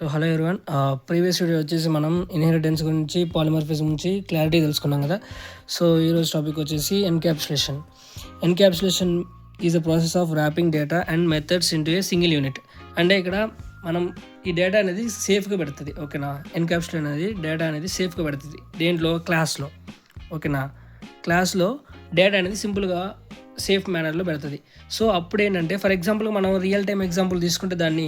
So hello everyone, previous video వచ్చేసి మనం inheritance గురించి, పాలిమర్ఫిజం గురించి క్లారిటీ తెలుసుకున్నాం కదా. సో ఈరోజు టాపిక్ వచ్చేసి encapsulation. Encapsulation is a process of wrapping data and methods into a single unit. అంటే ఇక్కడ మనం ఈ డేటా అనేది సేఫ్గా పెడుతుంది, ఓకేనా. ఎన్క్యాప్సులేషన్ అనేది డేటా అనేది సేఫ్గా పెడుతుంది దేంట్లో, క్లాస్లో, ఓకేనా. క్లాస్లో డేటా అనేది సింపుల్గా సేఫ్ మేనర్లో పెడుతుంది. సో అప్పుడు ఏంటంటే, ఫర్ ఎగ్జాంపుల్ మనం రియల్ టైం ఎగ్జాంపుల్ తీసుకుంటే, దాన్ని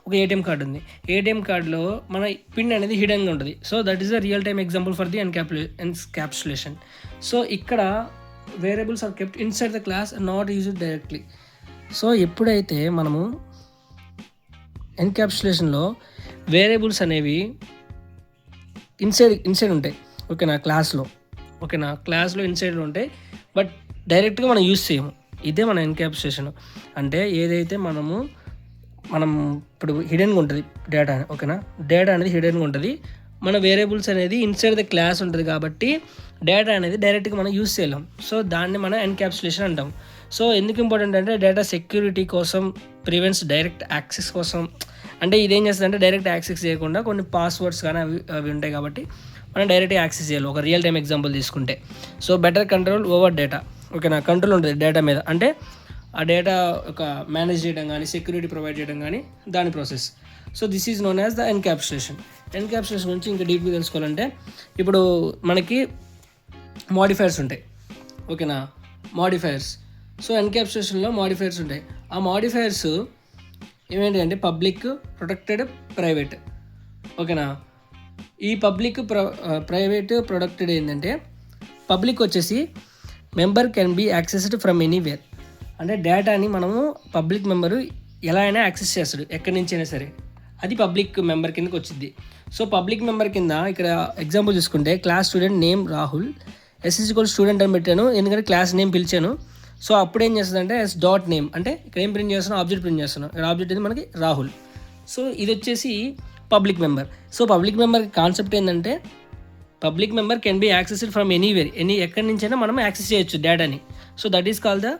ఒక ఏటీఎం కార్డు ఉంది. ఏటీఎం కార్డులో మన పిన్ అనేది హిడెన్గా ఉంటుంది. So that is the real time example for the encapsulation. So ఇక్కడ variables are kept inside the class and not used directly. So ఎప్పుడైతే మనము ఎన్క్యాప్సులేషన్లో వేరియబుల్స్ అనేవి ఇన్సైడ్ ఉంటాయి, ఓకేనా, క్లాస్లో ఇన్సైడ్ ఉంటాయి, బట్ డైరెక్ట్గా మనం యూజ్ చేయము. ఇదే మన ఎన్క్యాప్సులేషన్ అంటే. ఏదైతే మనం ఇప్పుడు హిడెన్గా ఉంటుంది డేటా, ఓకేనా. డేటా అనేది హిడెన్గా ఉంటుంది, మన వేరియబుల్స్ అనేది ఇన్సైడ్ ద క్లాస్ ఉంటుంది కాబట్టి డేటా అనేది డైరెక్ట్గా మనం యూజ్ చేయలేం. సో దాన్ని మనం ఎన్క్యాప్సులేషన్ అంటాం. సో ఎందుకు ఇంపార్టెంట్ అంటే, డేటా సెక్యూరిటీ కోసం, ప్రివెంట్స్ డైరెక్ట్ యాక్సెస్ కోసం. అంటే ఇదేం చేస్తుందంటే, డైరెక్ట్ యాక్సెస్ చేయకుండా కొన్ని పాస్వర్డ్స్ కానీ అవి ఉంటాయి కాబట్టి మనం డైరెక్ట్గా యాక్సెస్ చేయాలి. ఒక రియల్ టైం ఎగ్జాంపుల్ తీసుకుంటే, so better control over data, ఓకేనా. కంట్రోల్ ఉంటుంది డేటా మీద, అంటే ఆ డేటా ఒక మేనేజ్ చేయడం కానీ, సెక్యూరిటీ ప్రొవైడ్ చేయడం కానీ దాని process. So this is known as the encapsulation. Encapsulation గురించి ఇంకా డీప్గా తెలుసుకోవాలంటే, ఇప్పుడు మనకి మోడిఫైర్స్ ఉంటాయి, ఓకేనా. మోడిఫైర్స్. సో ఎన్క్యాప్సులేషన్లో మోడిఫైర్స్ ఉంటాయి. ఆ మోడిఫైర్స్ ఏమేంటి అంటే, పబ్లిక్, ప్రొటెక్టెడ్, ప్రైవేట్, ఓకేనా. ఈ పబ్లిక్, ప్రైవేట్, ప్రొటెక్టెడ్ ఏంటంటే, పబ్లిక్ వచ్చేసి member can be accessed from anywhere. అంటే డేటాని మనము పబ్లిక్ మెంబరు ఎలా అయినా యాక్సెస్ చేస్తాడు, ఎక్కడి నుంచి అయినా సరే. అది పబ్లిక్ మెంబర్ కిందకి వచ్చింది. సో పబ్లిక్ మెంబర్ కింద ఇక్కడ ఎగ్జాంపుల్ చూసుకుంటే, class student name Rahul, S student అని పెట్టాను, ఎందుకంటే క్లాస్ నేమ్ పిలిచాను. సో అప్పుడు ఏం చేస్తుందంటే, ఎస్ డాట్ నేమ్, అంటే ఇక్కడ ఏం ప్రింట్ చేస్తున్నాను, ఆబ్జెక్ట్ ప్రింట్ చేస్తున్నాను. ఇక్కడ ఆబ్జెక్ట్ ఇది మనకి రాహుల్. సో ఇది వచ్చేసి public member. So public member concept ఏంటంటే, public member can be accessed from anywhere, ఎక్కడి నుంచైనా మనం యాక్సెస్ చేయొచ్చు డేటాని. So that is called the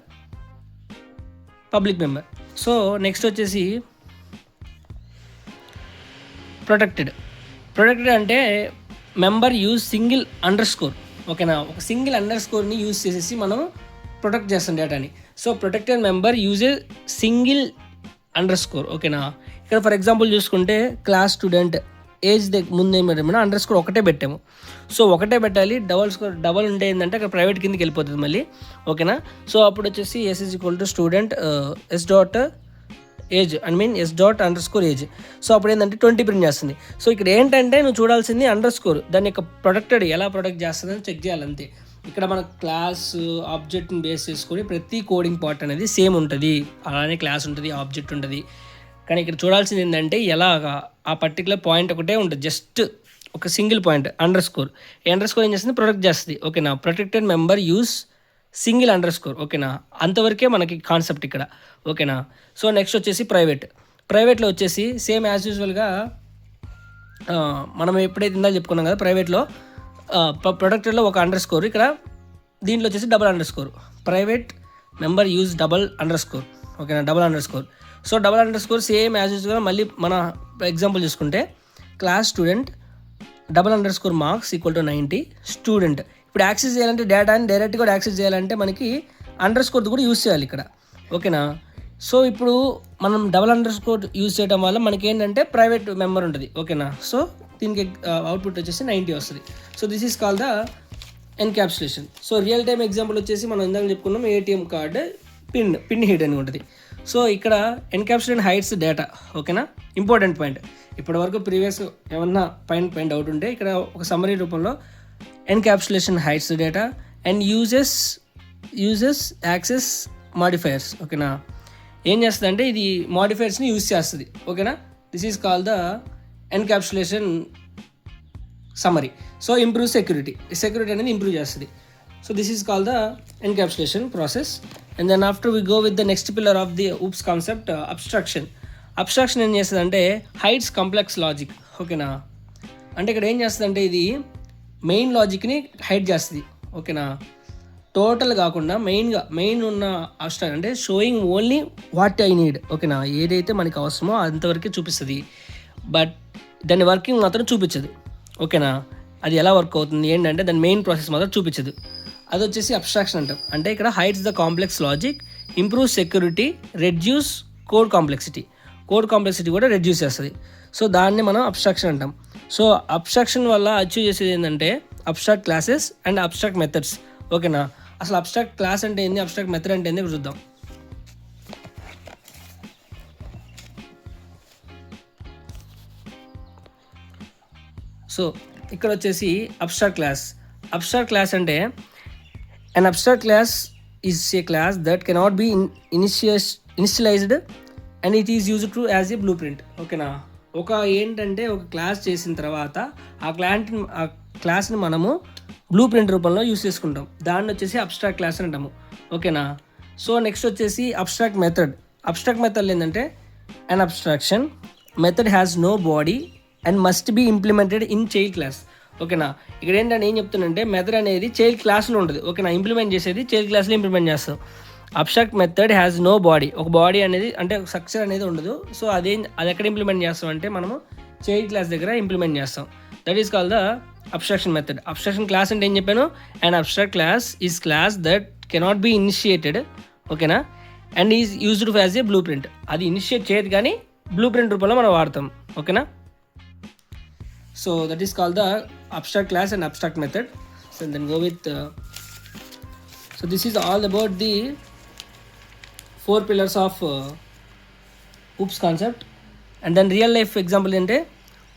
public member. So next వచ్చేసి ప్రొటెక్టెడ్. అంటే member use single underscore, ఓకేనా. ఒక సింగిల్ అండర్ స్కోర్ని యూజ్ చేసేసి మనం ప్రొటెక్ట్ చేస్తాం డేటాని. So protected member use single underscore, ఓకేనా. ఇక్కడ ఫర్ ఎగ్జాంపుల్ చూసుకుంటే, క్లాస్ స్టూడెంట్ ఏజ్ ముందు ఏం పెట్టాము, అండర్ స్కోర్ ఒకటే పెట్టాము. సో ఒకటే పెట్టాలి. డబల్ ఉంటే ఏంటంటే అక్కడ ప్రైవేట్ కిందకి వెళ్ళిపోతుంది మళ్ళీ, ఓకేనా. సో అప్పుడు వచ్చేసి S student S dot age, S dot underscore age. So అప్పుడు ఏంటంటే 20 ప్రింట్ చేస్తుంది. సో ఇక్కడ ఏంటంటే నువ్వు చూడాల్సింది అండర్ స్కోర్, దాని యొక్క ప్రొటెక్టెడ్ ఎలా ప్రొటెక్ట్ చేస్తుందని చెక్ చేయాలంతే. ఇక్కడ మన క్లాస్ ఆబ్జెక్ట్ని బేస్ చేసుకొని ప్రతి కోడింగ్ పార్ట్ అనేది సేమ్ ఉంటుంది, అలానే క్లాస్ ఉంటుంది, ఆబ్జెక్ట్ ఉంటుంది. కానీ ఇక్కడ చూడాల్సింది ఏంటంటే, ఎలాగా ఆ పర్టికులర్ పాయింట్ ఒకటే ఉంటుంది, జస్ట్ ఒక సింగిల్ పాయింట్ అండర్ స్కోర్. ఈ అండర్ స్కోర్ ఏం చేస్తుంది, ప్రొటెక్ట్ చేస్తుంది, ఓకేనా. Protected member use single underscore, ఓకేనా. అంతవరకే మనకి కాన్సెప్ట్ ఇక్కడ, ఓకేనా. సో నెక్స్ట్ వచ్చేసి ప్రైవేట్లో వచ్చేసి సేమ్ యాజ్ యూజువల్గా మనం ఎప్పుడైతే ఇందాక చెప్పుకున్నాం కదా, ప్రైవేట్లో ప్రొటెక్టెడ్లో ఒక అండర్ స్కోర్, ఇక్కడ దీంట్లో వచ్చేసి double underscore. Private member use double underscore, ఓకేనా, double underscore. So double underscore same as యూజువల్గా మళ్ళీ మన ఎగ్జాంపుల్ చూసుకుంటే, class student double underscore marks equal to 90 student. ఇప్పుడు యాక్సెస్ చేయాలంటే, డేటాని డైరెక్ట్గా యాక్సెస్ చేయాలంటే మనకి అండర్ స్కోర్ కూడా యూజ్ చేయాలి ఇక్కడ, ఓకేనా. సో ఇప్పుడు మనం డబల్ అండర్ స్కోర్ యూజ్ చేయడం వల్ల మనకి ఏంటంటే ప్రైవేట్ మెంబర్ ఉంటుంది, ఓకేనా. సో దీనికి అవుట్పుట్ వచ్చేసి 90 వస్తుంది. So this is call the encapsulation. So real time example వచ్చేసి మనం ఇందాక చెప్పుకున్నాం, ఏటీఎం కార్డు పిన్ హిడెన్ ఉంటుంది. సో ఇక్కడ ఎన్క్యాప్సులేషన్ హైడ్స్ డేటా, ఓకేనా. Important point. ఇప్పటి వరకు ప్రీవియస్ ఏమన్నా పైన డౌట్ ఉంటే ఇక్కడ ఒక సమ్మరీ రూపంలో, encapsulation hides data and uses access modifiers, ఓకేనా. ఏం చేస్తుంది అంటే, ఇది మాడిఫైయర్స్ని యూజ్ చేస్తుంది, ఓకేనా. This is call the encapsulation summary. So improve security అనేది ఇంప్రూవ్ చేస్తుంది. So this is call the encapsulation process. And then after we go with the next pillar of the oops concept, abstraction ఏం చేస్తుంది అంటే, hides complex logic, ఓకేనా. అంటే ఇక్కడ ఏం చేస్తుంది అంటే, ఇది మెయిన్ లాజిక్ని హైడ్ చేస్తుంది, ఓకేనా. టోటల్ కాకుండా మెయిన్ ఉన్న అబ్స్ట్రాక్ట్ అంటే showing only what I need, ఓకేనా. ఏదైతే మనకి అవసరమో అంతవరకే చూపిస్తుంది. బట్ దాని వర్కింగ్ మాత్రం చూపించదు. ఓకేనా, అది ఎలా వర్క్ అవుతుంది ఏంటంటే దాని మెయిన్ ప్రాసెస్ మాత్రం చూపించదు. అది వచ్చేసి అబ్స్ట్రాక్షన్ అంటాం. అంటే ఇక్కడ hides the complex logic, improve security, reduce code complexity కూడా రెడ్యూస్ చేస్తుంది. సో దాన్ని మనం అబ్స్ట్రాక్షన్ అంటాం. సో అబ్స్ట్రాక్షన్ వల్ల అచీవ్ చేసేది ఏంటంటే abstract classes and abstract methods. ఓకేనా, అసలు అబ్స్ట్రాక్ట్ క్లాస్ అంటే ఏంది, అబ్స్ట్రాక్ట్ మెథడ్ అంటే ఏంది చూద్దాం. సో ఇక్కడ వచ్చేసి అబ్స్ట్రాక్ట్ క్లాస్ అంటే an abstract class is a class that cannot be initialized and it is used to as a blueprint. ఓకేనా, ఏంటంటే ఒక క్లాస్ చేసిన తర్వాత ఆ క్లాస్ని మనము బ్లూ ప్రింట్ రూపంలో యూస్ చేసుకుంటాం. దాన్ని వచ్చేసి అబ్స్ట్రాక్ట్ క్లాస్ అంటాము. ఓకేనా, సో నెక్స్ట్ వచ్చేసి అబ్స్ట్రాక్ట్ మెథడ్ ఏంటంటే an abstraction method has no body and must be implemented in child class. ఓకేనా, ఇక్కడ ఏంటంటే ఏం చెప్తుందంటే మెథడ్ అనేది చైల్డ్ క్లాస్లో ఉంటుంది. ఓకేనా, ఇంప్లిమెంట్ చేసేది చైల్డ్ క్లాస్లో ఇంప్లిమెంట్ చేస్తాం. Abstract method has no body, ఒక బాడీ అనేది అంటే స్ట్రక్చర్ అనేది ఉండదు. సో అది ఎక్కడ ఇంప్లిమెంట్ చేస్తాం అంటే మనము చైల్డ్ క్లాస్ దగ్గర ఇంప్లిమెంట్ చేస్తాం. That is called the abstraction method. Abstraction class అంటే ఏం చెప్పాను, and abstract class is class that cannot be initiated. ఓకేనా, and is used as a blueprint. అది ఇనిషియేట్ చేయదు కానీ బ్లూ ప్రింట్ రూపంలో మనం వాడతాం. ఓకేనా, so that is called the abstract class and abstract method. So then go with so this is all about the 4 pillars of OOPS concept. And then real life example ఏంటంటే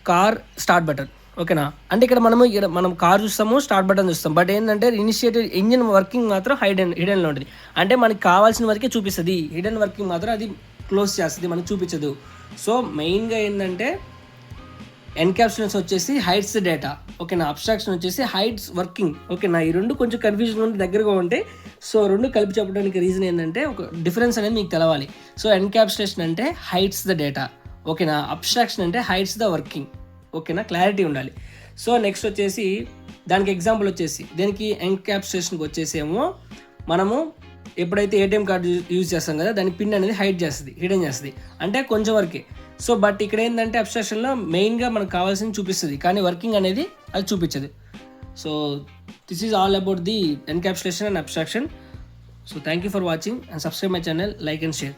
car start button. ఓకేనా, అంటే ఇక్కడ మనం car చూస్తాము, start button చూస్తాం, but ఏంటంటే initiated engine working మాత్రం హిడెన్లో ఉంటుంది. అంటే మనకి కావాల్సిన వరకే చూపిస్తుంది, హిడెన్ వర్కింగ్ మాత్రం అది క్లోజ్ చేస్తుంది, మనకు చూపించదు. సో మెయిన్గా ఏంటంటే ఎన్క్యాప్సులేషన్ వచ్చేసి హైడ్స్ డేటా. ఓకేనా, అబ్స్ట్రాక్షన్ వచ్చేసి హైడ్స్ వర్కింగ్. ఓకేనా, ఈ రెండు కొంచెం కన్ఫ్యూజన్ ఉంటే దగ్గరగా ఉంటాయి. సో రెండు కలిపి చెప్పడానికి రీజన్ ఏంటంటే ఒక డిఫరెన్స్ అనేది మీకు తెలవాలి. సో ఎన్క్యాప్సులేషన్ అంటే హైడ్స్ ద డేటా. ఓకేనా, అబ్స్ట్రాక్షన్ అంటే హైడ్స్ ద వర్కింగ్. ఓకేనా, క్లారిటీ ఉండాలి. సో నెక్స్ట్ వచ్చేసి దానికి ఎగ్జాంపుల్ వచ్చేసి దీనికి ఎన్క్యాప్సులేషన్కి వచ్చేసేమో మనము ఎప్పుడైతే ఏటీఎం కార్డు యూజ్ చేస్తాం కదా దాని పిన్ అనేది హిడెన్ చేస్తుంది, అంటే కొంచెం వరకే. సో బట్ ఇక్కడ ఏంటంటే అబ్స్ట్రాక్షన్లో మెయిన్గా మనకు కావాల్సింది చూపిస్తుంది కానీ వర్కింగ్ అనేది అది చూపించదు. So this is all about the encapsulation and abstraction. So thank you for watching and subscribe my channel, like and share.